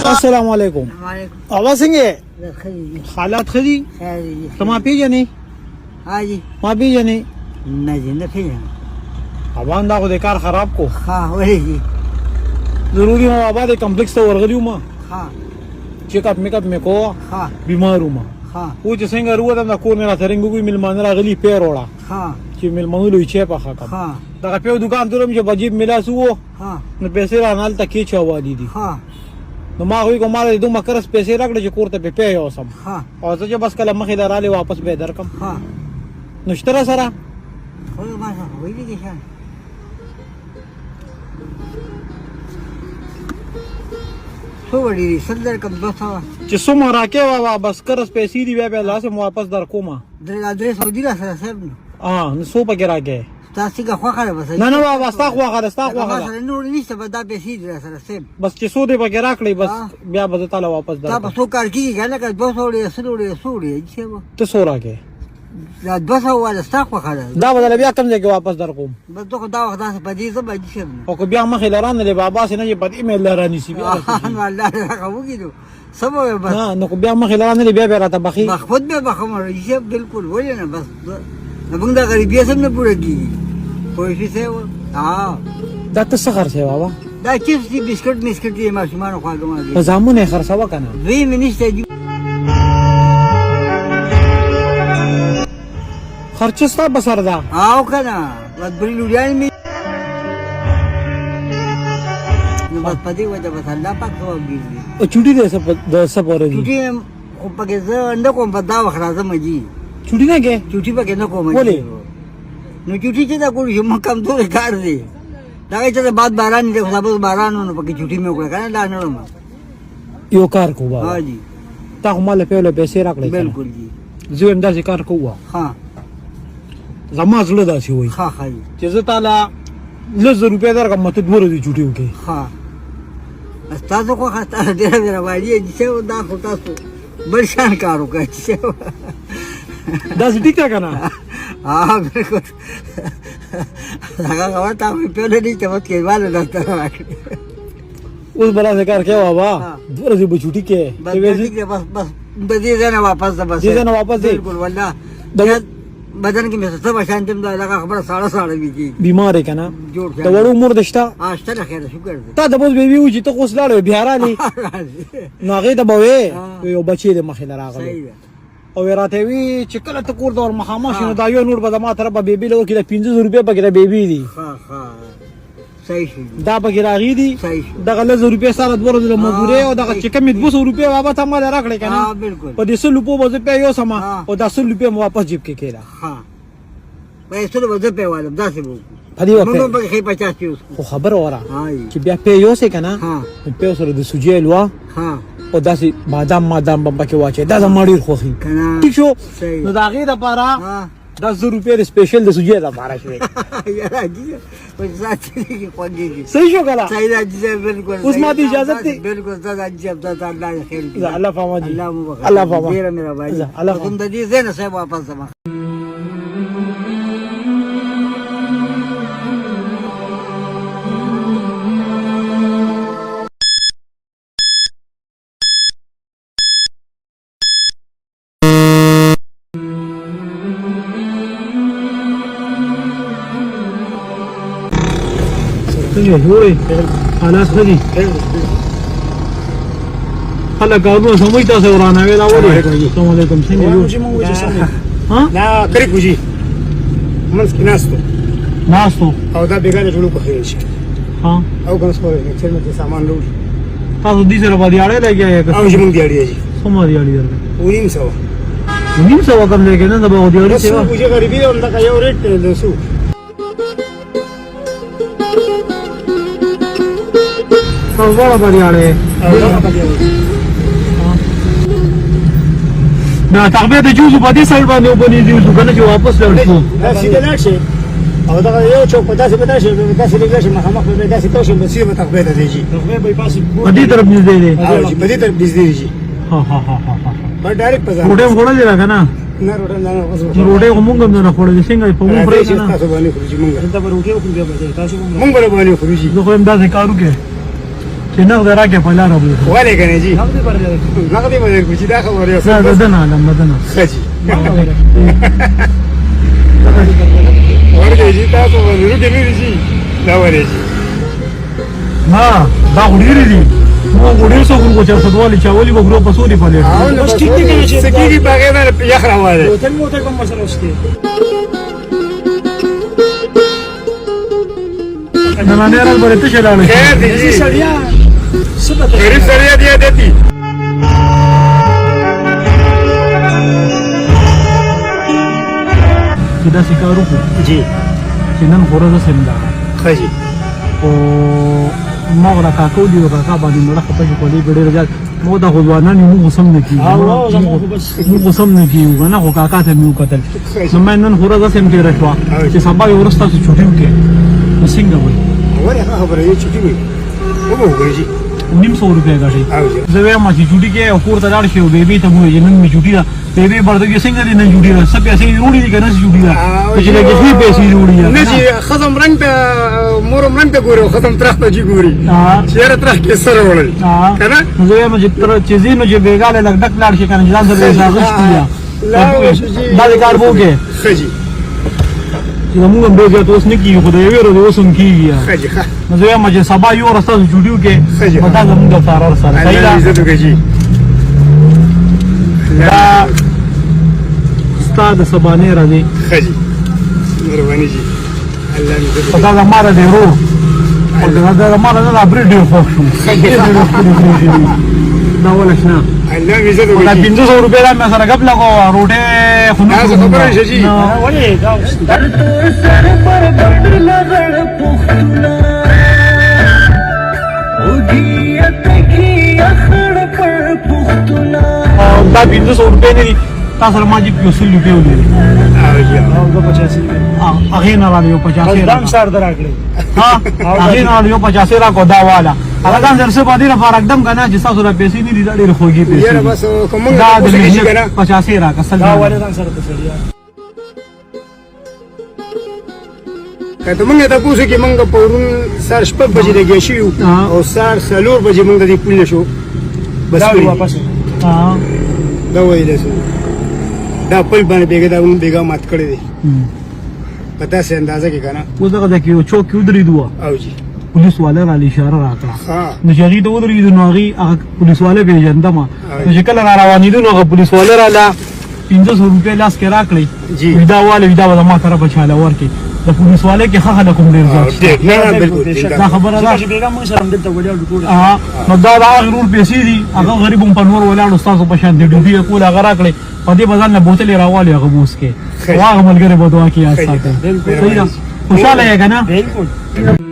السلام علیکم. اوا څنګه حالات خدي ته ما پیژنې؟ حاجی ما پیژنې نه جن پیژنې اوان دا خو د کار خراب کو. ها ولې ضروري ما آباد کمپلیکس ته ورغلی ما. ها چیک اپ میک اپ میکو. ها بیمار ما. ها و چې څنګه وروته د کور نه راځرنګو ملمان راغلی پیر وړه. ها چې ملمانو لوي چه په خاطر. ها دا په دکان درم چې بجیب ملاسو. ها نو پیسې رانال تکي چوالي دي. ها نو ما وی کومه دوه مکرس پیسې راکړه چې کوړه په پیو سم. ها او زه چې بس کله مخې دراله واپس به درکم. ها نشتره سره خو ما ویلې دي شه څو وړي سندر کوم دوه چې څومره راکې وا بس کرس پیسې دی بیا لاسه واپس در کومه. درې ادرس ودی را سره سر نو سو پکې راکې تاسو کا خو خره بس نه واستا خو خره ستا خو خره سره نور نشته به دا پیسې در سره سم بس چې سو دې پکې راکړې بس بیا به تعالی واپس در تا په سو کار کیږي کنه که 200 سوړي چې ته سو راکې دا 200 ولا ستا خو خره دا بدل بیا کم ځای کې واپس در کوم. بس دغه دا وخت داسې پدې زما دي شه او که بیا مخې لران له بابا سره نه پد ایمیل لرانی سی بیا نو الله راغو کیدو سمو بس نو بیا مخې لران له بیا راته بخي خود به بخمر یې بالکل ولې نه بس نه موږ دا غریبي سم نه پوره کیږي پوه شئ دا ته څه خرڅه بابا دا چیپس دي بسکټ مسکټ دي ماشومان خواږه ما دي په زامونه خرڅوا کنه دوی منشته دي خرچه ستا بسر ده او کنه ود بری لوریان می نو بس پدې وجه بس الله پاک خو ګیږي او چوټي ده د سپورې دي چوټي خو پکې زه نه کوم په دا وخت راځم جی چوټي نه کې چوټي پکې نه کوم ولې نو چوټي چې دا کوم یم کم ټول کار دی دا چې بعد باران دی خو به باران نو پکې چوټي مې وکړه کنه دا نه ما یو کار کو بابا ها جی تا هم له پیسې راکړې بالکل جی زه هم داسې کار کوم ها زما زړه داسې وای ها ها چې زه تعالی 1000 روپیا درکم مته دوه ورځې چوټي وکي ها تاسو خو خاطر ډېر ډېر وایي چې دا خو تاسو بل شان کار وکړئ چې دا ټیک کنه ها بالکل هغه غواړم تاسو په دې کې وخت کې والي ډاکټر راکړي اوس بلا ذکر کې بابا دوه ورځې به چوټي کې بس دې ځنه واپس ده بس دې ځنه واپس دې بالکل والله بدن کې مې څه بشان تم دا لګه خبره ساړه ویږي بیمار کنه جوړ دا وړو مور دشتا اشته خیر شکر تا د بوز بیبي و چې ته اوس لاړې بیا رالی نو هغه د بوې یو بچی د مخې راغلی او راته وی چې کله ته کور دور مخامخ شنو دا یو نور به ما طرف بیبي له کې 500 روپیا پکې د بیبي دي ها ها صحیح شي دا پکې راغی دي صحیح د 1000 روپیا سره د ورځې مزدوري او د چې کم 200 روپیا بابا ته ما راکړې کنه ها بالکل په دې 100 روپو به په یو سما او د 100 روپیا واپس جیب کې کېلا ها پیسې له وځه په والم داسې وو په دې وخت نو به کې 50 یوس خو خبر وره هاي چې بیا په یو څه کنه په سره د سوجي لوا ها او داسې بادام پکې واچي دا زموږ خوخي کنه ٹھیک شو نو دا غي د پاره 10 روپیا سپیشل د سوجي د پاره شوی یاره جی په ذات کې خوږي صحیح شو کلا صحیح راځي بالکل اوس ما دي اجازه دي بالکل زړه عجیب ده الله خیر دې الله فهمه دي الله فهمه ډیر مې راوړي الله کوم د دې زنه صاحب واپس زما جوړي حالات خدي خلک کارونه سموي تاسو ورانه ویلا وله السلام علیکم څنګه یو ها لا کړی کوجی منځ کې ناستو او دا بیګاله ټولو په خیر شي ها او ګنس پورې چې مې سامان لوړ تاسو دې سره باندې اړه لګیا او چې مونږ دی اړې شي سمه دی اړې درته ونیم سو کم لګې نه دا به دی اړې سیوا کوجی غریبي هم دا یو ریټ له سو تاسو باندې اړه دا تقبیر د جوزو په دې سایډ باندې وبني دي چې کنه چې واپس لاړ شو دا سیده لاړ شي او دا یو چوک په داسې لګل شي مخامخ په داسې توشي مسیر په تقبیر دی جی تقبیر به پاسې په دې طرف نږدې دی په دې طرف نږدې دی جی ها په ډایرکټ په ځای وډم غوړل دی کنه نه روټه نه اوس نو روټه کوم موږ نه خوړل څنګه په موږ پرې راځي نه تاسو باندې خوري مونږ دلته به روټي وکړو بیا به تاسو هم مونږ باندې خوري زه خو هم دا کارو کې چې نه دراکه په لار وو وله کنه جی هم دې پرځای نقدې باندې کوچی دا خبره نه بدن عالم بدن خجی ورته جی تاسو باندې روټه نه رسي دا ورې ما دا وړي دي مو وړي څو کو چې سدوالي چاولي وګړو په سوري په لټ بس ټیک دی کنه چې سکیږي باغې نه یخ راواله وطن موته کوم مسله وسته نه نه نه راځي ته چلاله خیر دی جی سړیا سبته غریب سړی دی دیتی چې دا سکارو کو جی چې نن خورزه سمدا خجی او ما ولا کاکو دی او کاکا باندې مړه خپل کولې ډېر ځل مو دا غوانه نیمو قسم نه کی او زمو خو بس مو قسم نه کی غنا خو کاکا ته میو قتل نو مې نن خورزه سم کې رښوا چې سبا یو ورسته چټیو کې څنګه وای وره خبره یې چټي وي او وګورئ جی 900 روپیا غاړي او جی زه وایم چې چټي کې او کور ته لاړ شي او بیبي ته مو یې نن می چټي دا بیبي برده څنګه دي نن چټي دا سب پیسې وروړي دي کنه چټي دا چې لګي هي پیسې وروړي نه جی ختم رنگ ته مورم رنگ ته ګورو ختم ترخ ته جی ګوري چیرې ترخ کې سره وړل کنه زه وایم چې تر چې زینو چې بیګاله لګ ډک لاړ شي کنه ځان سره راغښت کیه دا کار وګه خجی چې موږ هم به تاسو نه کیږي خدای ویرو اوس هم کیږي خجی نو زه وایم چې سبا یو ورسته جوړیو کې مدا زموږ د فارار سره صحیح الله ده عزت وکړي جی دا استاد سبانه راځي خجی مهرباني جی الله عزت وکړي پتا دا ماره دی رو او دا ماره نه برې ډیر خوښ شو دا ولا شنه الله عزت دا وکړي 500 روپیا دا مې سره غب لګو روټه خو نه تاسو خبره شي جی ولې دا دا 500 روپیا نه دي تاسو سره ما جی 500 روپیا ولري او جی او د 85 هغه نه راځي 50 دام سر دراکړي ها هغه نه راځي 50 را کو دا والا هغه ځان سره باندې نه فرق دم کنه چې تاسو را پیسې نه دي ډېر خوږي یاره پیسې بس کوم دا د څه کنه 50 را کسل دا ولې ځان سره تسړیا کته مونږ ته پوښتنه کې مونږ پورون سر شپږ بجې لګې شو او سر سلور بجې مونږ دې پولیس شو بس دا کړی. واپس ها دا ویل شو دا پل باندې بیګا دا مونږ بیګا مات کړی دی پتا سه اندازه کې کنه اوس دغه د کیو چوک کیو درې دوه او جی پولیس والے را اشاره راکړه ها نو چې هغه ته ودرېد نو هغه پولیس والے پیژندم نو چې کله را روانېدو نو هغه پولیس والے را لا 500 روپیا لاس کې راکړي جی. ودا والے ودا ولا ما طرف چاله ورکي د پولیس والے کې خخه کوم ډیر ځات ټیک نه نه بالکل دا خبره ده چې بیګا موږ سره دلته وړیا ټول نو دا غرور پیسې دي هغه غریب په نور ولاړ استاد په شان دی ډوبي کول هغه راکړي په دې بازار نه بوتل راوالي هغه بوس کې واغه ملګری په دعا کې یاد ساتي بالکل. صحیح ده خوشاله یې کنه بالکل